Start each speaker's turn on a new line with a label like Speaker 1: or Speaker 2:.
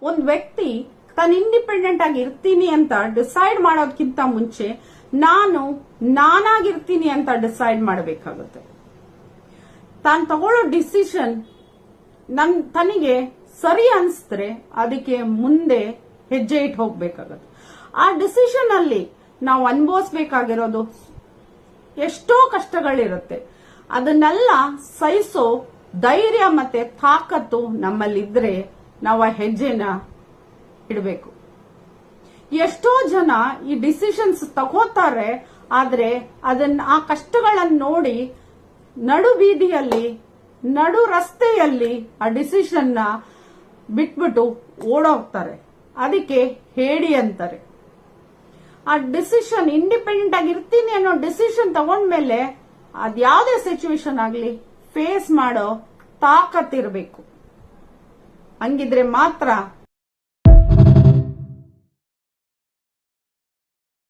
Speaker 1: ಒಂದ್ ವ್ಯಕ್ತಿ ತಾನು ಇಂಡಿಪೆಂಡೆಂಟ್ ಆಗಿ ಇರ್ತೀನಿ ಅಂತ ಡಿಸೈಡ್ ಮಾಡೋದಕ್ಕಿಂತ ಮುಂಚೆ ನಾನಾಗಿರ್ತೀನಿ ಅಂತ ಡಿಸೈಡ್ ಮಾಡಬೇಕಾಗುತ್ತೆ. ತಾನು ತಗೊಳ್ಳೋ ಡಿಸಿಷನ್ ತನಗೆ ಸರಿ ಅನ್ಸಿದ್ರೆ ಅದಕ್ಕೆ ಮುಂದೆ ಹೆಜ್ಜೆ ಇಟ್ಟು ಹೋಗ್ಬೇಕಾಗತ್ತೆ. ಆ ಡಿಸಿಷನ್ ಅಲ್ಲಿ ನಾವು ಅನುಭವಿಸಬೇಕಾಗಿರೋದು ಎಷ್ಟೋ ಕಷ್ಟಗಳಿರುತ್ತೆ. ಅದನ್ನೆಲ್ಲ ಸಹಿಸೋ ಧೈರ್ಯ ಮತ್ತೆ ತಾಕತ್ತು ನಮ್ಮಲ್ಲಿದ್ರೆ ನಾವು ಆ ಹೆಜ್ಜೆನ ಇಡಬೇಕು. ಎಷ್ಟೋ ಜನ ಈ ಡಿಸಿಷನ್ಸ್ ತಗೋತಾರೆ, ಆದ್ರೆ ಆ ಕಷ್ಟಗಳನ್ನು ನೋಡಿ ನಡು ಬೀದಿಯಲ್ಲಿ ನಡು ರಸ್ತೆಯಲ್ಲಿ ಆ ಡಿಸಿಷನ್ ನ ಬಿಟ್ಬಿಟ್ಟು ಓಡೋಗ್ತಾರೆ. ಅದಕ್ಕೆ ಹೇಳಿ ಅಂತಾರೆ. ಆ ಡಿಸಿಷನ್ ಇಂಡಿಪೆಂಡೆಂಟ್ ಆಗಿರ್ತೀನಿ ಅನ್ನೋ ಡಿಸಿಷನ್ ತಗೊಂಡ್ಮೇಲೆ ಅದ್ಯಾವುದೇ ಸಿಚುವೇಶನ್ ಆಗ್ಲಿ ಫೇಸ್ ಮಾಡೋ ತಾಕತ್ತಿರಬೇಕು. ಹಂಗಿದ್ರೆ ಮಾತ್ರ